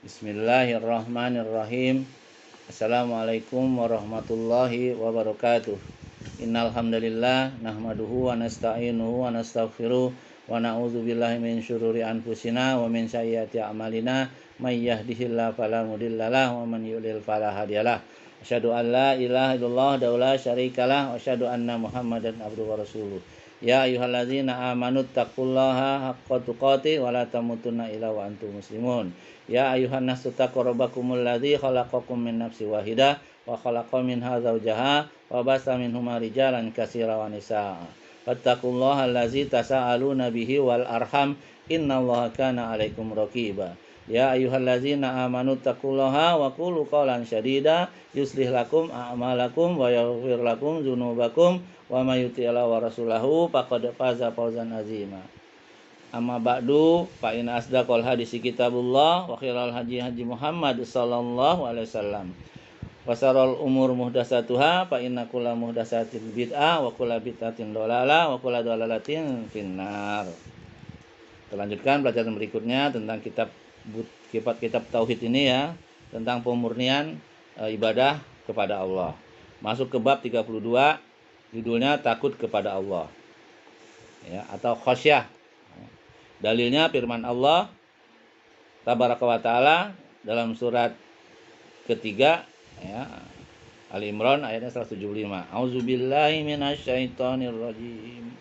Bismillahirrahmanirrahim. Assalamualaikum warahmatullahi wabarakatuh. Innal hamdalillah nahmaduhu wa nasta'inuhu wa nastaghfiruh wa na'udzu billahi min syururi anfusina wa min sayyiati a'malina may yahdihillahu fala mudhillalah wa man yudlil fala hadiyalah. Asyhadu an la ilaha illallah wa la syarikalah wa asyhadu anna Muhammadan abduhu wa rasuluh. Ya ayyuhalladzina amanu taqullaha haqqa tuqatih wa la tamutunna illa wa antum muslimun. Ya ayyuhan nasu taqu rabbakumul ladzi khalaqakum min nafsin wahidah wa khalaqa minha zawjaha wa basa minhuma rijalan katsiran wa nisaa. Fattaqullaha allazi tasaaluna bihi wal arham innallaha kana 'alaikum raqiba. Ya ayyuhalladzina amanu taqullaha wa qulu qawlan sadida yuslih lakum a'malakum wa yaghfir lakum dzunubakum wa may yuti'illah wa rasulahu faqad faza fawzan azima. Amma ba'du fa inna asdaqal hadisi kitabullah wa khairal hadi Muhammad sallallahu alaihi wasallam. Wa syarrul umur muhdatsatuha fa inna kulla muhdatsatin bid'ah wa kulla bid'atin dhalalah wa kulla dhalalatin finnar. Kita lanjutkan pelajaran berikutnya tentang kitab tauhid ini ya, tentang pemurnian ibadah kepada Allah. Masuk ke bab 32, judulnya takut kepada Allah. Ya, atau khasyah. Dalilnya firman Allah tabaraka wa taala dalam surat ketiga ya, Ali Imran ayatnya 175. Auzubillahi minasyaitonir rajim.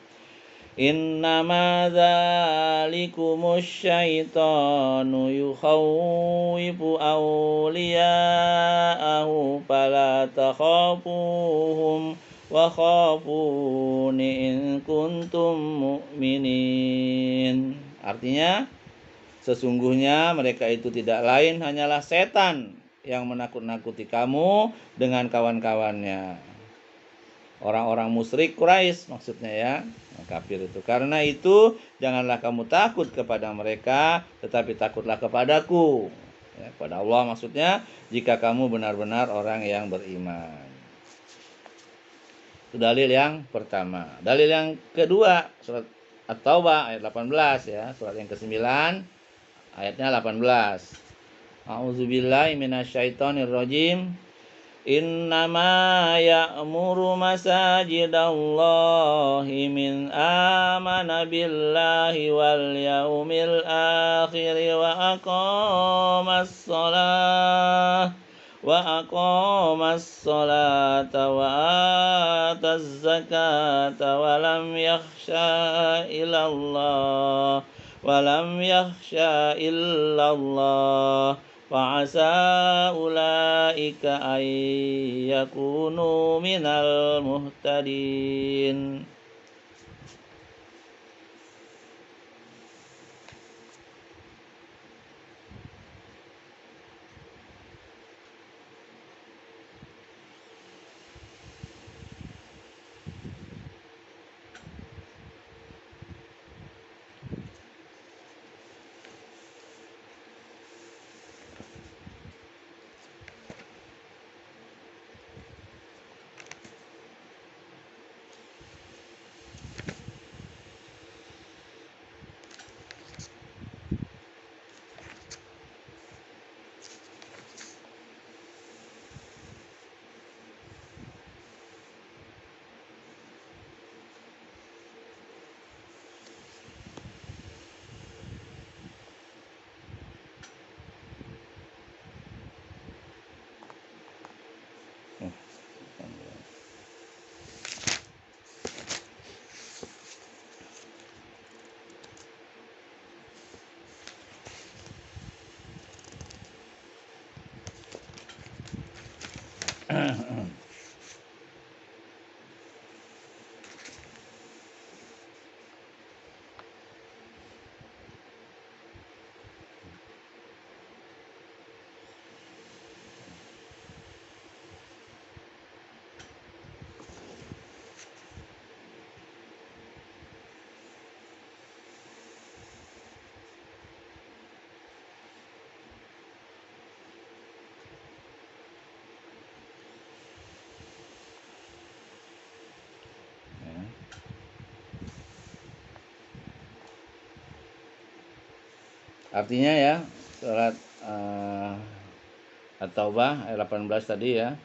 Innama dzalikumus syaitanu yukhawwifu awliya'ahu fala takhafuhum wa khafuni in kuntum mu'minin. Artinya, sesungguhnya mereka itu tidak lain hanyalah setan yang menakut-nakuti kamu dengan kawan-kawannya. Orang-orang musyrik Quraisy maksudnya ya, kafir itu. Karena itu janganlah kamu takut kepada mereka, tetapi takutlah kepadaku. Ya, kepada Allah maksudnya, jika kamu benar-benar orang yang beriman. Itu dalil yang pertama. Dalil yang kedua, surat At-Taubah ayat 18 ya, surat yang ke-9 ayatnya 18. A'udzubillahi minasyaitonir rajim. Innama ya'muru masajidallahi min amana billahi wal yaumil akhir wa aqamas salata wa ataz zakata wa lam yakhsha illallah fa'asa ulaika ay yakunu minal muhtadin. Artinya ya, surat At-Taubah ayat 18 tadi ya.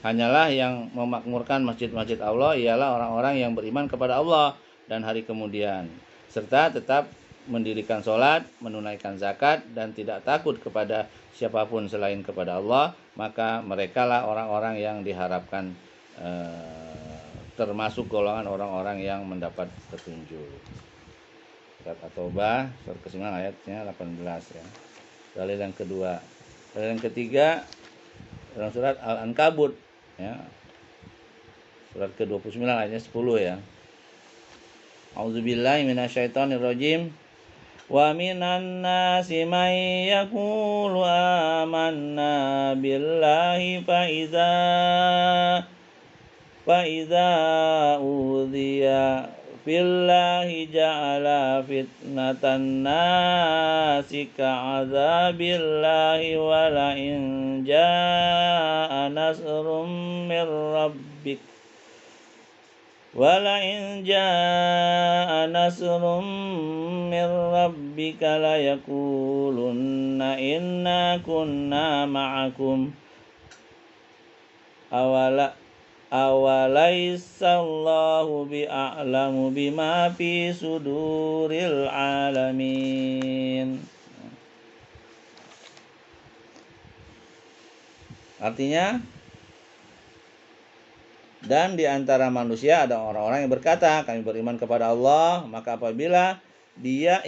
Hanyalah yang memakmurkan masjid-masjid Allah ialah orang-orang yang beriman kepada Allah dan hari kemudian, serta tetap mendirikan sholat, menunaikan zakat, dan tidak takut kepada siapapun selain kepada Allah, maka merekalah orang-orang yang diharapkan termasuk golongan orang-orang yang mendapat petunjuk. Surat At-Taubah, surat ke-9 ayatnya 18 ya. Dalil yang kedua. Dalil yang ketiga dalam surat Al-Ankabut ya. Surat ke-29 ayatnya 10 ya. A'udzubillahi minasyaitonirrajim. Wa minan nasi may yaqulu amanna billahi fa iza udhiya billahi ja'ala fitnatan nasi ka'adzabillahi wa la in jaa'a nasrum mir rabbik la yakulunna inna kunna ma'akum awalaysallahu bi'a'lamu bima fi suduril alamin. Artinya, dan di antara manusia ada orang-orang yang berkata, kami beriman kepada Allah, maka apabila ia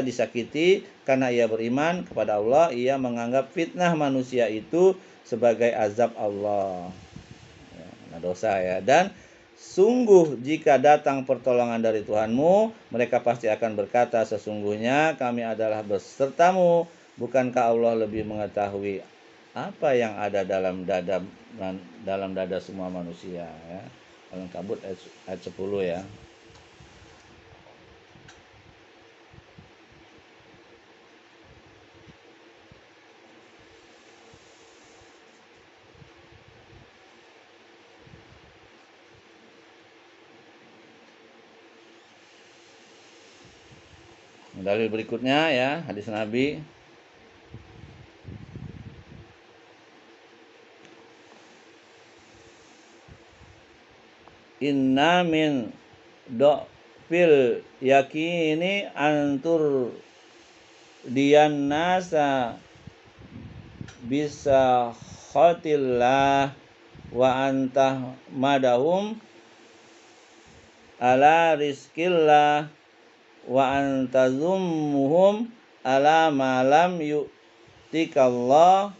disakiti karena ia beriman kepada Allah, ia menganggap fitnah manusia itu sebagai azab Allah. Nah, dosa ya. Dan sungguh jika datang pertolongan dari Tuhanmu, mereka pasti akan berkata, sesungguhnya kami adalah besertamu. Bukankah Allah lebih mengetahui apa yang ada dalam dada semua manusia ya. Al-Ankabut ayat 10 ya. Dalil berikutnya ya, hadis Nabi. Inna min do'fil yakini antur dian nasa bisa khotillah wa antah madahum ala rizkillah wa antazummuhum ala malam yu'tikallah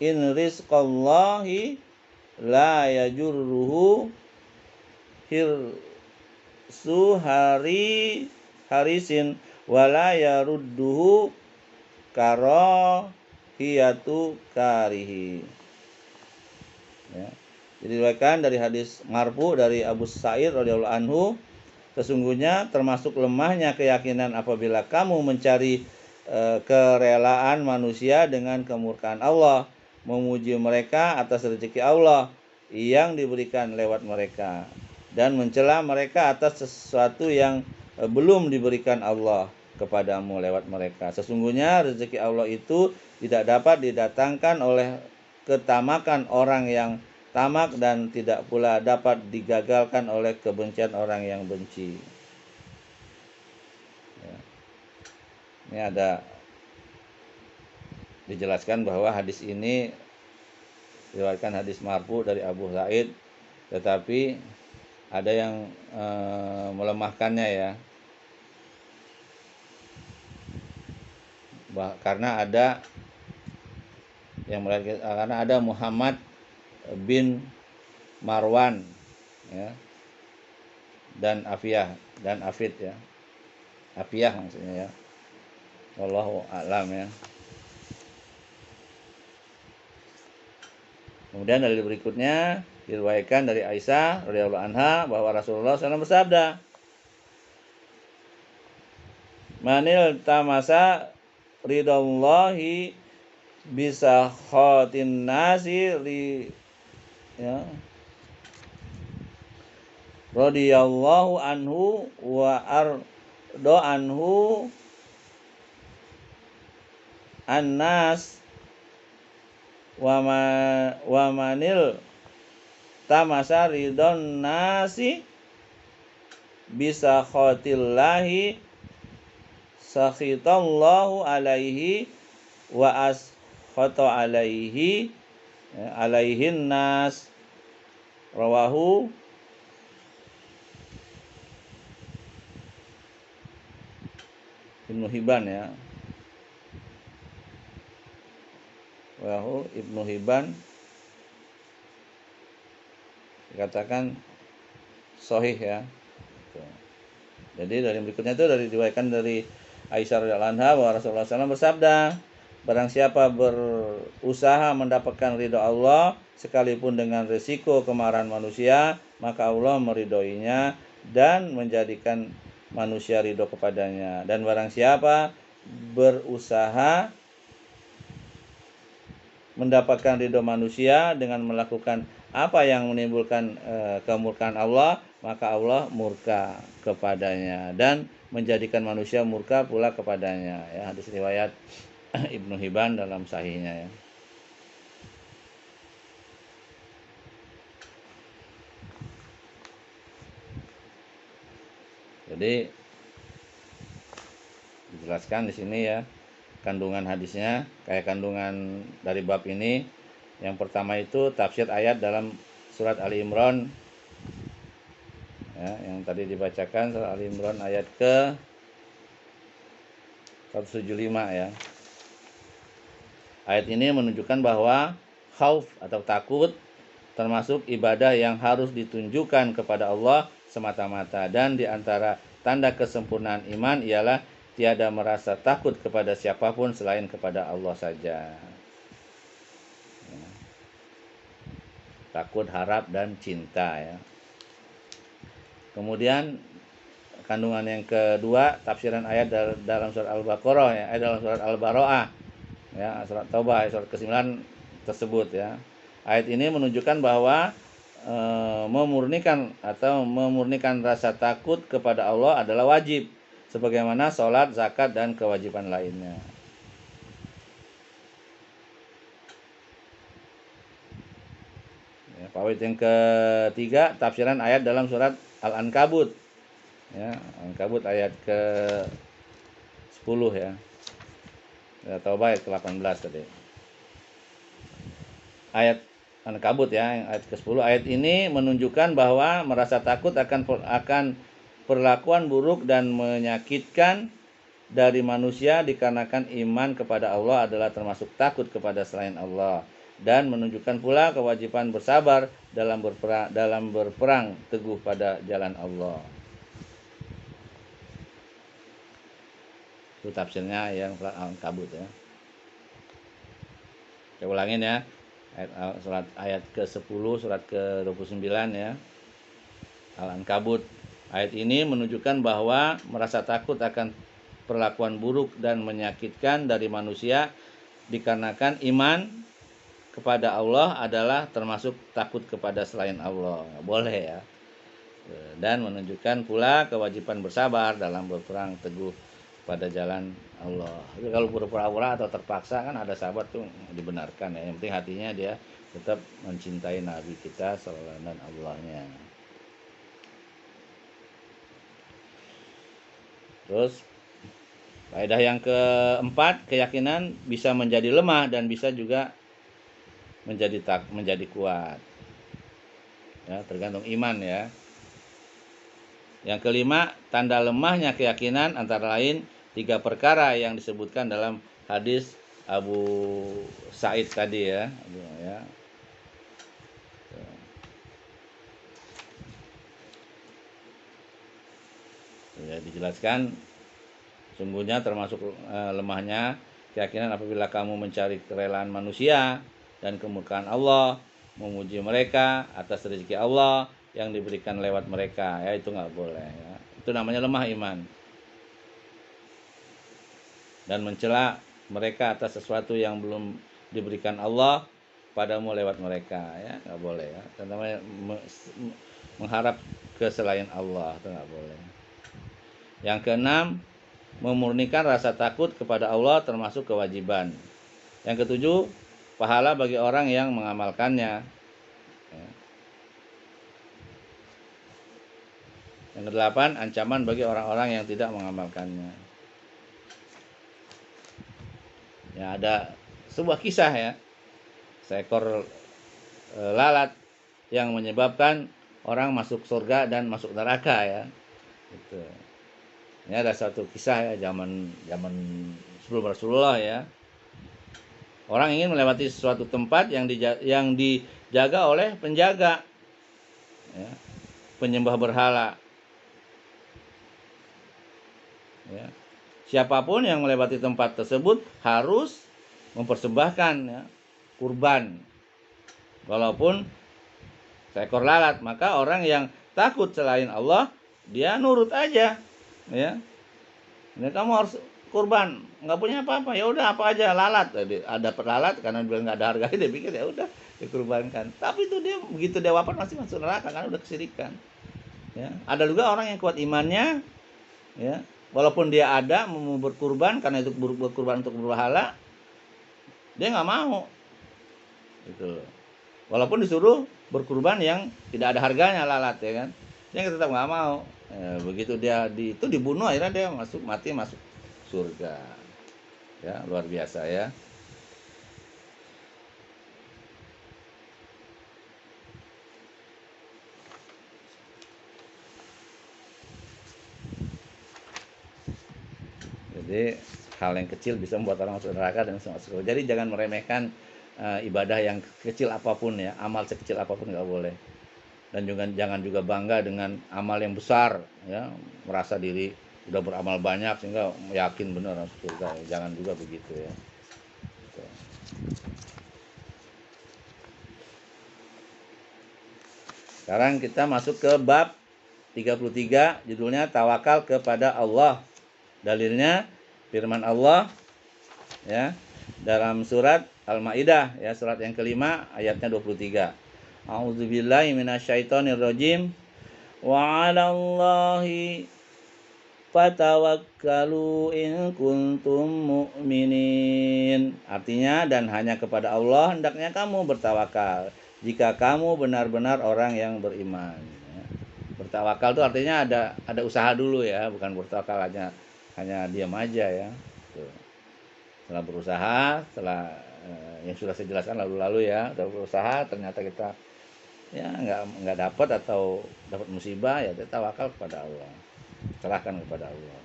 in rizqallahi la yajurruhu hirsu harisin wala yarudduhu karahiyatu karihi ya. Jadi diriwayatkan dari hadis marfu dari Abu Sa'id radhiyallahu anhu, sesungguhnya termasuk lemahnya keyakinan apabila kamu mencari kerelaan manusia dengan kemurkaan Allah, memuji mereka atas rezeki Allah yang diberikan lewat mereka, dan mencela mereka atas sesuatu yang belum diberikan Allah kepadamu lewat mereka. Sesungguhnya rezeki Allah itu tidak dapat didatangkan oleh ketamakan orang yang tamak, dan tidak pula dapat digagalkan oleh kebencian orang yang benci. Ya. Ini ada dijelaskan bahwa hadis ini diriwayatkan hadis marfu dari Abu Sa'id, tetapi ada yang melemahkannya ya, karena ada Muhammad bin Marwan ya, dan Afid ya, Afiyah maksudnya ya, wallahu a'lam ya. Kemudian dari berikutnya diriwayatkan dari Aisyah radhiyallahu anha bahwa Rasulullah SAW bersabda, manil tamasa ridallahi bisa khotin nasi ya, radhiyallahu anhu wa do anhu annas wa manil tamasa ridon nasi bisa khotillahi sakhitallahu alaihi wa askhata alaihi alaihin nas. Rawahu Ibnu Hibban ya. Rawahu Ibnu Hibban dikatakan sahih ya. Jadi dari berikutnya itu diriwayatkan dari Aisyah radhiyallahu anha bahwa Rasulullah SAW bersabda, barang siapa berusaha mendapatkan ridho Allah sekalipun dengan risiko kemarahan manusia, maka Allah meridhoinya dan menjadikan manusia ridho kepadanya. Dan barang siapa berusaha mendapatkan ridho manusia dengan melakukan apa yang menimbulkan kemurkaan Allah, maka Allah murka kepadanya dan menjadikan manusia murka pula kepadanya ya. Hadis riwayat Ibnu Hibban dalam sahihnya ya. Jadi dijelaskan di sini ya kandungan hadisnya, kayak kandungan dari bab ini. Yang pertama itu tafsir ayat dalam surat Ali Imran ya, yang tadi dibacakan surat Ali Imran ayat ke 175 ya. Ayat ini menunjukkan bahwa khauf atau takut termasuk ibadah yang harus ditunjukkan kepada Allah semata-mata, dan di antara tanda kesempurnaan iman ialah tiada merasa takut kepada siapapun selain kepada Allah saja. Takut, harap, dan cinta ya. Kemudian kandungan yang kedua, tafsiran ayat dalam surat Al-Baqarah ya, dalam surat Al-Baro'ah ya, surat Taubah surat ke-9 tersebut ya. Ayat ini menunjukkan bahwa memurnikan rasa takut kepada Allah adalah wajib, sebagaimana sholat, zakat, dan kewajiban lainnya. Ya, poin yang ketiga, tafsiran ayat dalam surat Al-Ankabut ya, Al-Ankabut ayat ke-10 ya. Taubah ayat ke-18 tadi. Ayat Ankabut ya, ayat ke-10. Ayat ini menunjukkan bahwa merasa takut akan perlakuan buruk dan menyakitkan dari manusia dikarenakan iman kepada Allah adalah termasuk takut kepada selain Allah, dan menunjukkan pula kewajiban bersabar dalam berperang teguh pada jalan Allah. Itu tafsirnya yang Al-Ankabut ya. Saya ulangin ya. Surat ayat ke-10 surat ke-29 ya. Al-Ankabut. Ayat ini menunjukkan bahwa merasa takut akan perlakuan buruk dan menyakitkan dari manusia dikarenakan iman kepada Allah adalah termasuk takut kepada selain Allah. Boleh ya. Dan menunjukkan pula kewajiban bersabar dalam berperang teguh pada jalan Allah. Tapi kalau pura-pura atau terpaksa kan ada sahabat tuh dibenarkan ya. Yang penting hatinya dia tetap mencintai Nabi kita sallallahu alaihi wasallam dan Allahnya. Terus faedah yang keempat, keyakinan bisa menjadi lemah dan bisa juga menjadi kuat. Ya, tergantung iman ya. Yang kelima, tanda lemahnya keyakinan antara lain 3 perkara yang disebutkan dalam hadis Abu Sa'id tadi ya. Ya, dijelaskan sungguhnya termasuk lemahnya keyakinan apabila kamu mencari kerelaan manusia dan kemurkaan Allah, memuji mereka atas rezeki Allah yang diberikan lewat mereka ya, itu nggak boleh ya. Itu namanya lemah iman. Dan mencela mereka atas sesuatu yang belum diberikan Allah padamu lewat mereka ya, nggak boleh ya. Dan namanya mengharap ke selain Allah, itu nggak boleh. Yang keenam, memurnikan rasa takut kepada Allah termasuk kewajiban. Yang ketujuh, pahala bagi orang yang mengamalkannya. Yang kedelapan, ancaman bagi orang-orang yang tidak mengamalkannya. Ya, ada sebuah kisah ya, seekor lalat yang menyebabkan orang masuk surga dan masuk neraka ya. Gitu. Ini ada satu kisah ya, zaman sebelum Rasulullah ya. Orang ingin melewati suatu tempat yang dijaga oleh penjaga, ya, penyembah berhala. Ya. Siapapun yang melewati tempat tersebut harus mempersembahkan ya, kurban, walaupun seekor lalat. Maka orang yang takut selain Allah, dia nurut aja, ya. Ini kamu harus kurban, nggak punya apa-apa, ya udah apa aja, lalat. Ada perlalat karena dia nggak ada harganya, dia pikir ya udah dikurbankan. Tapi itu dia begitu dia wafat masih masuk neraka karena udah kesirikan. Ya. Ada juga orang yang kuat imannya, ya. Walaupun dia ada mau berkurban karena itu berkurban untuk berhala, dia nggak mau. Gitu. Walaupun disuruh berkurban yang tidak ada harganya lalat ya kan, dia tetap nggak mau. Begitu dia itu dibunuh, akhirnya dia masuk surga. Ya, luar biasa ya. Jadi hal yang kecil bisa membuat orang masuk neraka dan masuk surga. Jadi jangan meremehkan ibadah yang kecil apapun ya, amal sekecil apapun nggak boleh. Dan juga jangan juga bangga dengan amal yang besar ya, merasa diri udah beramal banyak sehingga yakin benar masuk surga. Jangan juga begitu ya. Sekarang kita masuk ke bab 33, judulnya tawakal kepada Allah. Dalilnya firman Allah ya dalam surat Al-Maidah ya, surat yang kelima ayatnya 23. A'udzubillahi minasyaitonirrajim. Wa 'alallahi fatawakkalu in kuntum mu'minin. Artinya, dan hanya kepada Allah hendaknya kamu bertawakal jika kamu benar-benar orang yang beriman. Bertawakal itu artinya ada usaha dulu ya, bukan bertawakal hanya diam aja ya. Tuh. Setelah berusaha, setelah yang sudah saya jelaskan lalu-lalu ya, udah berusaha ternyata kita ya nggak dapat atau dapat musibah, ya tawakal kepada Allah, serahkan kepada Allah.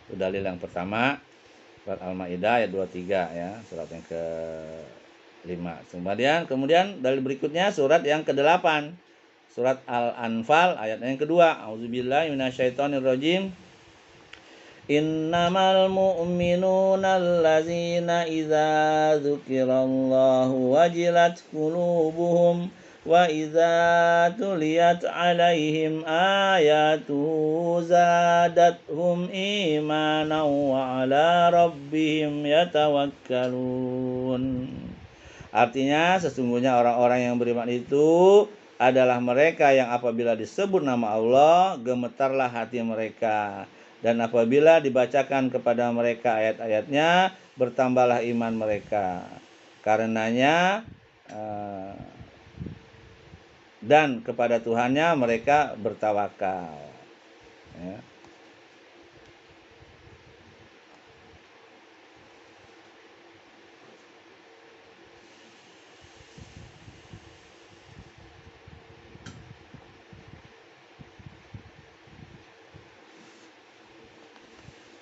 Itu dalil yang pertama, surat Al-Maidah ayat 23 ya, surat yang ke-5. Kemudian dalil berikutnya surat yang ke-8, surat Al-Anfal ayat yang kedua. A'udzubillahi minasyaitonirrajim. Innamal mu'minuna allazina idza dzukirallahu wajilat qulubuhum wa idza tuliyat alaihim ayatuhu zadatuhum imanan wa ala rabbihim yatawakkalun. Artinya sesungguhnya orang-orang yang beriman itu adalah mereka yang apabila disebut nama Allah gemetarlah hati mereka, dan apabila dibacakan kepada mereka ayat-ayatnya bertambahlah iman mereka. Karenanya dan kepada Tuhannya mereka bertawakal. Ya.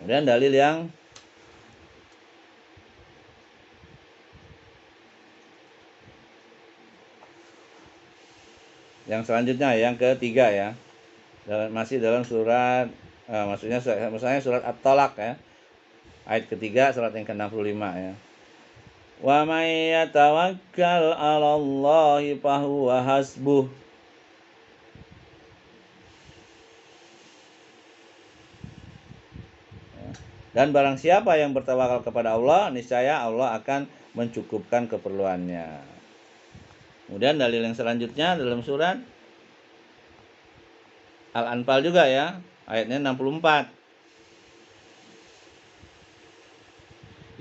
Kemudian dalil yang selanjutnya, yang ketiga ya, masih dalam surat maksudnya surat At-Tolak ya, ayat ketiga surat yang ke-65 ya. Wa may yatawakkal 'alallahi fahuwa hasbuh. Dan barang siapa yang bertawakal kepada Allah, niscaya Allah akan mencukupkan keperluannya. Kemudian dalil yang selanjutnya dalam surat Al-Anfal juga ya, ayatnya 64.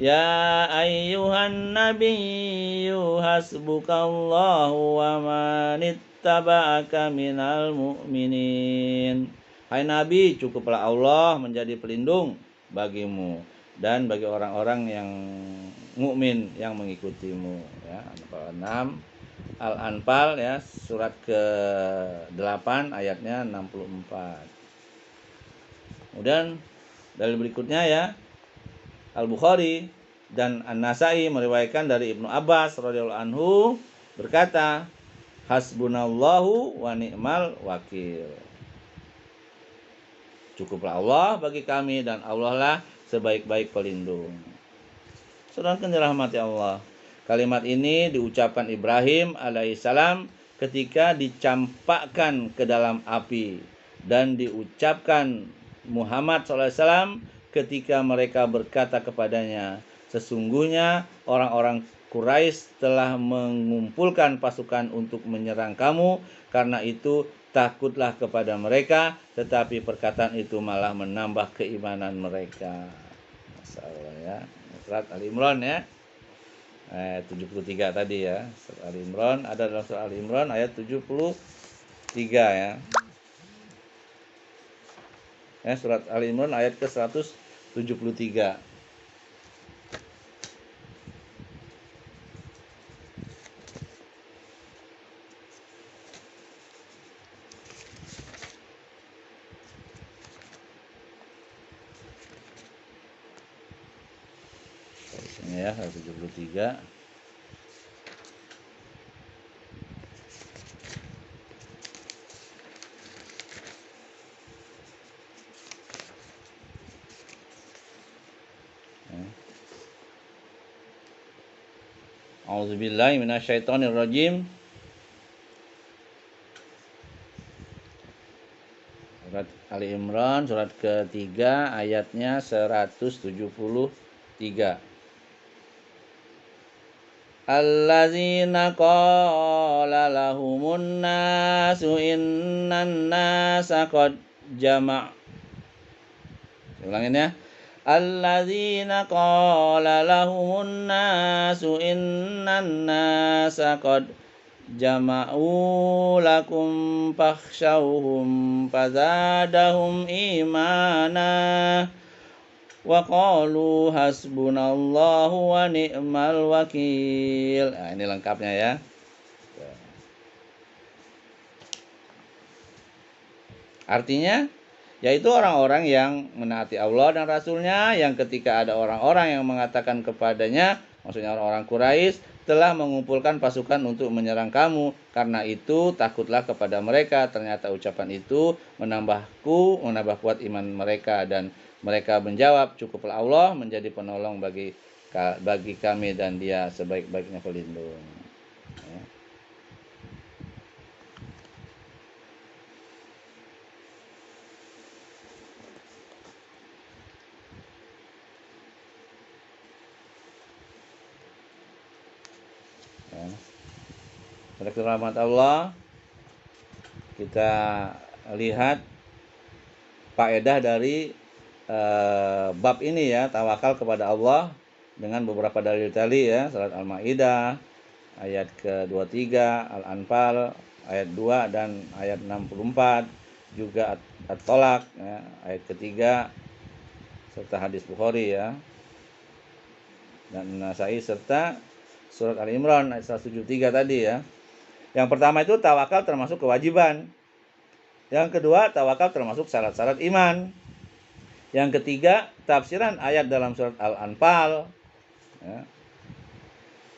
Ya ayyuhan nabiyyu hasbukallahu wa manittaba'aka minal mu'minin. Hai Nabi, cukuplah Allah menjadi pelindung bagimu dan bagi orang-orang yang mukmin yang mengikutimu, ya. Al-Anfal 6, Al-Anfal ya, surat ke-8 ayatnya 64. Kemudian dalil berikutnya ya, Al-Bukhari dan An-Nasai meriwayatkan dari Ibnu Abbas radhiyallahu anhu berkata, hasbunallahu wa ni'mal wakil. Cukuplah Allah bagi kami dan Allah lah sebaik-baik pelindung. Saudara yang dirahmati Allah, kalimat ini diucapkan Ibrahim alaihissalam ketika dicampakkan ke dalam api, dan diucapkan Muhammad SAW ketika mereka berkata kepadanya, sesungguhnya orang-orang Quraisy telah mengumpulkan pasukan untuk menyerang kamu, karena itu takutlah kepada mereka, tetapi perkataan itu malah menambah keimanan mereka. Masya Allah ya. Surat Al-Imran ya, ayat 73 tadi ya. Surat Al-Imran ada dalam surat Al-Imran ayat 73 ya. Ya, surat Al-Imran ayat ke-173. Ini ya, 173. A'udzubillahi minasyaitonirrajim. Surat Ali Imran surat ketiga ayatnya 173. Allazina qala lahumun nasu innan nasa qad jama'. Ulangin ya. Allazina qala lahumun nasu innan nasa qad jama'u lakum fakhshawhum fazadahum imana wa qalu hasbunallahu wa ni'mal wakil. Nah, ini lengkapnya ya. Artinya yaitu orang-orang yang menaati Allah dan Rasulnya, yang ketika ada orang-orang yang mengatakan kepadanya, maksudnya orang-orang Quraisy, telah mengumpulkan pasukan untuk menyerang kamu, karena itu takutlah kepada mereka. Ternyata ucapan itu menambah kuat iman mereka, dan mereka menjawab, cukuplah Allah menjadi penolong bagi kami dan Dia sebaik-baiknya pelindung. Ya. Pada rahmat Allah, kita lihat faedah dari bab ini ya, tawakal kepada Allah, dengan beberapa dalil tadi ya. Surat Al-Maidah ayat ke-23, Al-Anfal ayat 2 dan ayat 64, juga At-Tolak ya, ayat ketiga, serta hadis Bukhari ya, dan Nasai, serta surat Al-Imran ayat 173 tadi ya. Yang pertama itu tawakal termasuk kewajiban. Yang kedua, tawakal termasuk syarat-syarat iman. Yang ketiga, tafsiran ayat dalam surat Al-Anfal. Ya.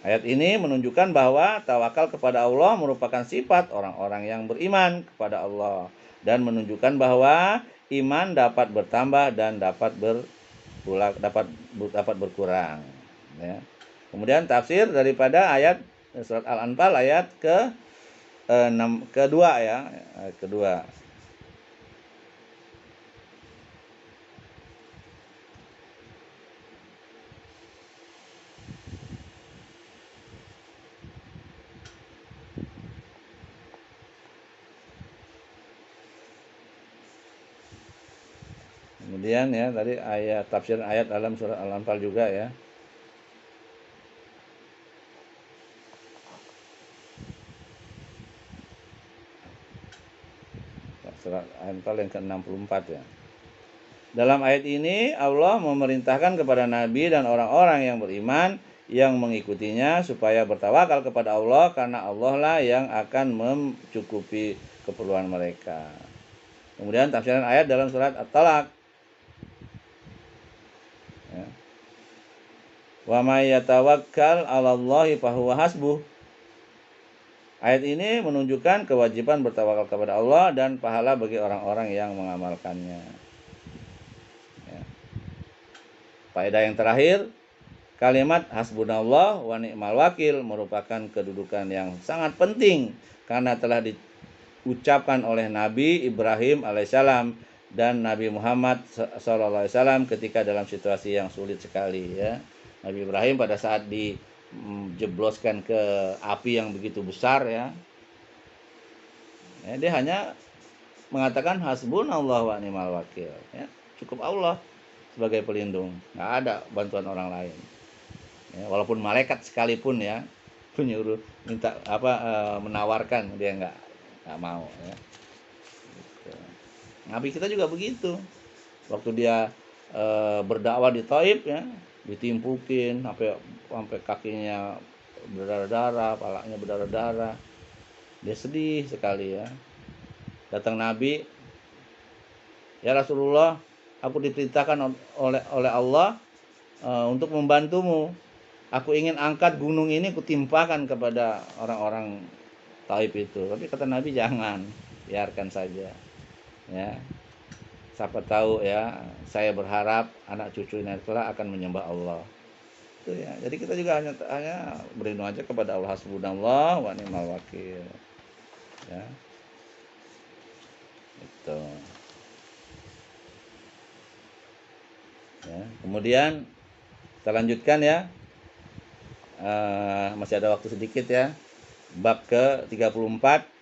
Ayat ini menunjukkan bahwa tawakal kepada Allah merupakan sifat orang-orang yang beriman kepada Allah, dan menunjukkan bahwa iman dapat bertambah dan dapat berkurang. Ya. Kemudian tafsir daripada ayat surat Al-Anfal ayat kedua ya, ayat kedua. Kemudian ya tadi ayat tafsir ayat dalam surat Al-Anfal juga ya. surat Al-Anfal yang ke-64 ya. Dalam ayat ini Allah memerintahkan kepada Nabi dan orang-orang yang beriman yang mengikutinya supaya bertawakal kepada Allah, karena Allah lah yang akan mencukupi keperluan mereka. Kemudian tafsiran ayat dalam surat At-Talaq. Ya. Wa may yatawakkal 'alallahi fahuwa hasbuh. Ayat ini menunjukkan kewajiban bertawakal kepada Allah dan pahala bagi orang-orang yang mengamalkannya. Ya. Faedah yang terakhir, kalimat hasbunallah wa ni'mal wakil merupakan kedudukan yang sangat penting karena telah diucapkan oleh Nabi Ibrahim alaihissalam dan Nabi Muhammad sallallahu alaihi wasallam ketika dalam situasi yang sulit sekali ya. Nabi Ibrahim pada saat dijebloskan ke api yang begitu besar ya, dia hanya mengatakan hasbunallah wa ni'mal wakil ya, cukup Allah sebagai pelindung, nggak ada bantuan orang lain ya, walaupun malaikat sekalipun ya menyuruh minta menawarkan, dia nggak mau ya. Nabi kita juga begitu, waktu dia berdakwah di Taif ya, ditimpukin sampai kakinya berdarah-darah, palanya berdarah-darah, dia sedih sekali ya. Datang Nabi, ya Rasulullah, aku diperintahkan oleh Allah untuk membantumu. Aku ingin angkat gunung ini kutimpakan kepada orang-orang Taif itu. Tapi kata Nabi, jangan, biarkan saja ya. Siapa tahu ya, saya berharap anak cucu ini kelak akan menyembah Allah. Itu ya. Jadi kita juga hanya berlindung aja kepada Allah, hasbunallah wa ni'mal wakil. Ya. Itu. Ya, kemudian kita lanjutkan ya. Masih ada waktu sedikit ya. Bab ke-34,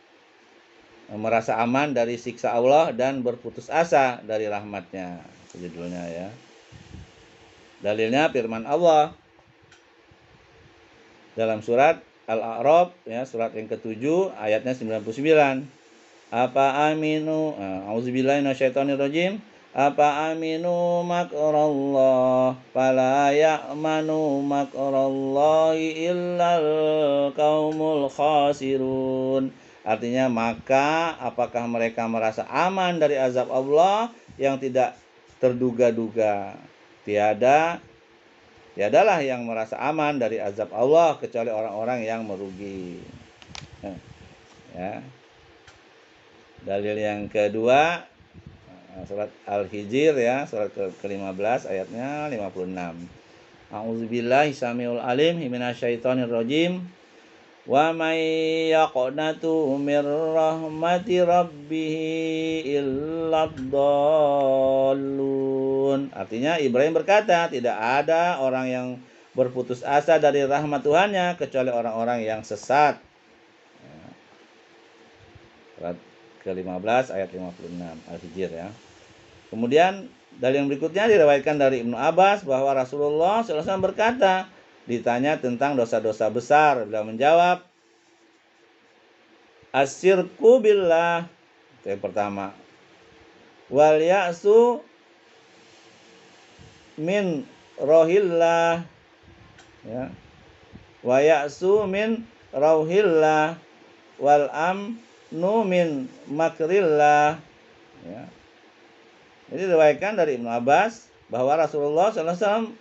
merasa aman dari siksa Allah dan berputus asa dari rahmatnya, judulnya ya. Dalilnya firman Allah dalam surat Al-A'raf ya, surat yang ke-7 ayatnya 99. Apa aminu, auzubillahi minasyaitonirrajim. Apa aminu makrallah fala ya'manu makrallahi illal qaumul khasirun. Artinya, maka apakah mereka merasa aman dari azab Allah yang tidak terduga-duga? Tiadalah yang merasa aman dari azab Allah kecuali orang-orang yang merugi. Ya. Dalil yang kedua, surat Al-Hijr ya, surat ke-15 ayatnya 56. A'udzubillahi samiul alim minasyaitonir rajim. Wa may yaqnatu mir rahmati rabbih illad-dallun. Artinya Ibrahim berkata, tidak ada orang yang berputus asa dari rahmat Tuhannya kecuali orang-orang yang sesat. Surat ke-15 ayat 56 Al-Hijr ya. Kemudian dalil yang berikutnya diriwayatkan dari Ibnu Abbas bahwa Rasulullah SAW berkata, ditanya tentang dosa-dosa besar, beliau menjawab, asyirku billah, itu yang pertama, wal ya'su min rohillah ya, wa ya'su min rohillah wal amnu min makrillah ya. Jadi diriwayatkan dari Ibnu Abbas bahwa Rasulullah SAW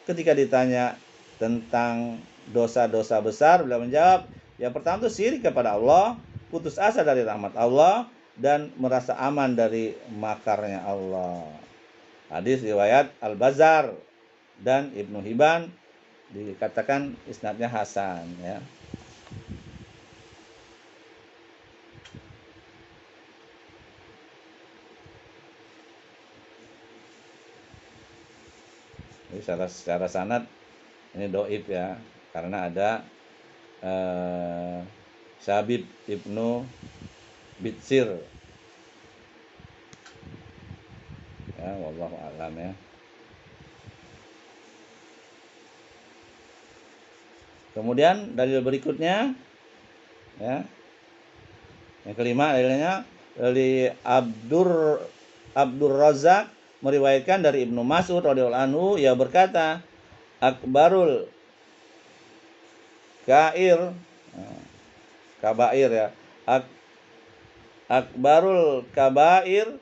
ketika ditanya tentang dosa-dosa besar, beliau menjawab, yang pertama itu syirik kepada Allah, putus asa dari rahmat Allah, dan merasa aman dari makarnya Allah. Hadis riwayat Al-Bazzar dan Ibnu Hibban, dikatakan isnadnya hasan ya. Jadi secara sanad ini doib ya, karena ada Syabib Ibnu Bitsir ya, wallahu a'lam ya. Kemudian dalil berikutnya ya, yang kelima dalilnya, dari Abdur Razak meriwayatkan dari Ibnu Mas'ud radhiyallahu anhu, ia berkata, akbarul kair, kabair ya, akbarul kabair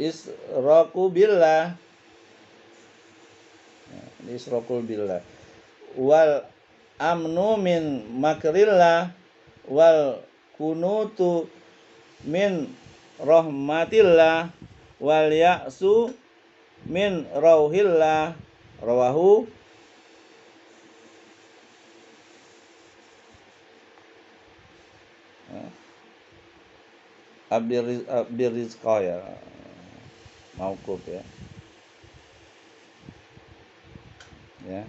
isroku billah, isroku billah, wal amnu min makrillah, wal kunutu min rahmatillah, wal ya'su min rauhillah, rawahu Abdir Rizqa ya, mauquf ya. Ya.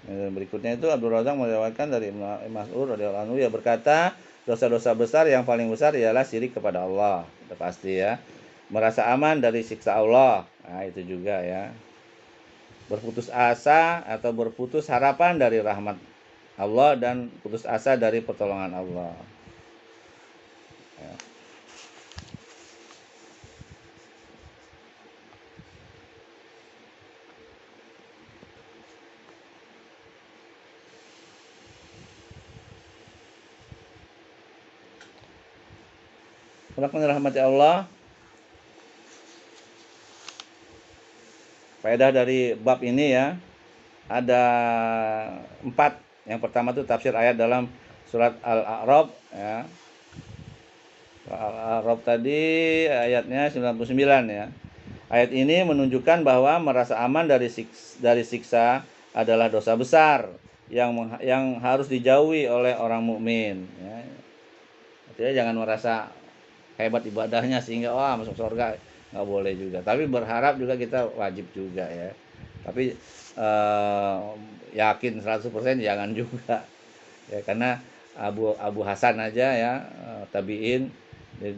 Dan berikutnya itu Abdul Razak meriwayatkan dari Ibnu Mas'ud radhiyallahu anhu, ia berkata, dosa-dosa besar yang paling besar ialah syirik kepada Allah. Itu pasti ya. Merasa aman dari siksa Allah. Nah, itu juga ya. Berputus asa atau berputus harapan dari rahmat Allah dan putus asa dari pertolongan Allah. Ya. Rahmat Allah. Faedah dari bab ini ya, ada 4. Yang pertama itu tafsir ayat dalam surat Al-A'raf ya. Al-A'raf tadi ayatnya 99 ya. Ayat ini menunjukkan bahwa merasa aman dari siksa adalah dosa besar yang harus dijauhi oleh orang mukmin ya. Artinya jangan merasa hebat ibadahnya sehingga masuk surga, nggak boleh juga. Tapi berharap juga kita wajib juga ya. Tapi yakin 100% jangan juga ya, karena Abu Hasan aja ya, tabi'in,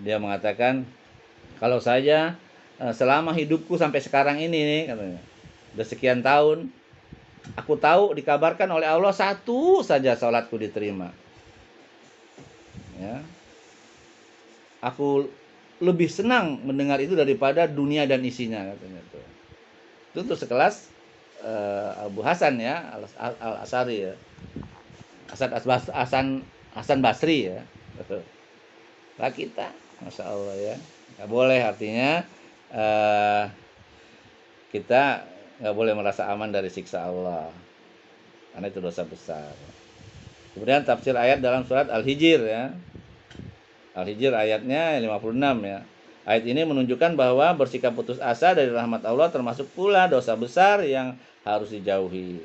dia mengatakan, kalau saja selama hidupku sampai sekarang ini nih, katanya, udah sekian tahun, aku tahu dikabarkan oleh Allah satu saja salatku diterima ya, aku lebih senang mendengar itu daripada dunia dan isinya, katanya tuh. Itu tuh sekelas Abu Hasan ya, Al-Asari ya, Hasan Basri ya. Lah kita, masya Allah ya, nggak boleh, artinya kita nggak boleh merasa aman dari siksa Allah, karena itu dosa besar. Kemudian tafsir ayat dalam surat Al-Hijr ya. Al-Hijr ayatnya 56 ya. Ayat ini menunjukkan bahwa bersikap putus asa dari rahmat Allah termasuk pula dosa besar yang harus dijauhi.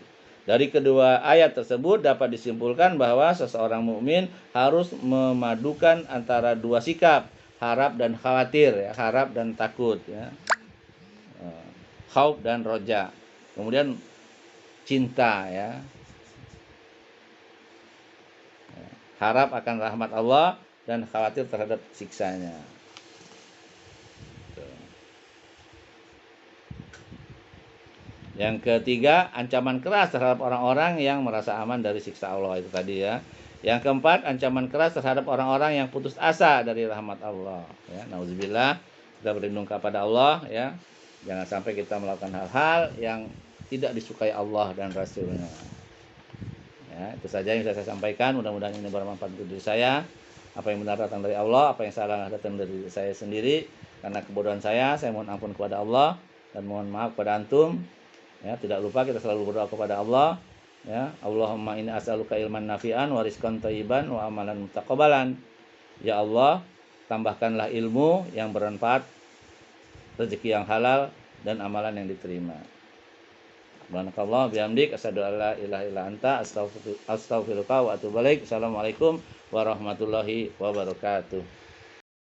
Dari kedua ayat tersebut dapat disimpulkan bahwa seseorang mukmin harus memadukan antara dua sikap, harap dan khawatir ya, harap dan takut ya. Khauf dan roja. Kemudian cinta ya. Harap akan rahmat Allah dan khawatir terhadap siksanya. Yang ketiga, ancaman keras terhadap orang-orang yang merasa aman dari siksa Allah, itu tadi ya. Yang keempat, ancaman keras terhadap orang-orang yang putus asa dari rahmat Allah ya. Nauzubillah, kita berlindung kepada Allah ya. Jangan sampai kita melakukan hal-hal yang tidak disukai Allah dan Rasulnya. Ya, itu saja yang saya sampaikan. Mudah-mudahan ini bermanfaat untuk diri saya. Apa yang benar datang dari Allah, apa yang salah datang dari saya sendiri. Karena kebodohan saya mohon ampun kepada Allah dan mohon maaf kepada antum. Ya, tidak lupa kita selalu berdoa kepada Allah. Ya, Allahumma inni as'aluka ilman nafi'an wa rizqan thayyiban wa amalan mutaqabbalan. Ya Allah, tambahkanlah ilmu yang bermanfaat, rezeki yang halal dan amalan yang diterima. Subhanakallah bihamdik, asyhadu an la ilaha illa anta, astaghfiruka wa atubu ilaik. Assalamualaikum warahmatullahi wabarakatuh.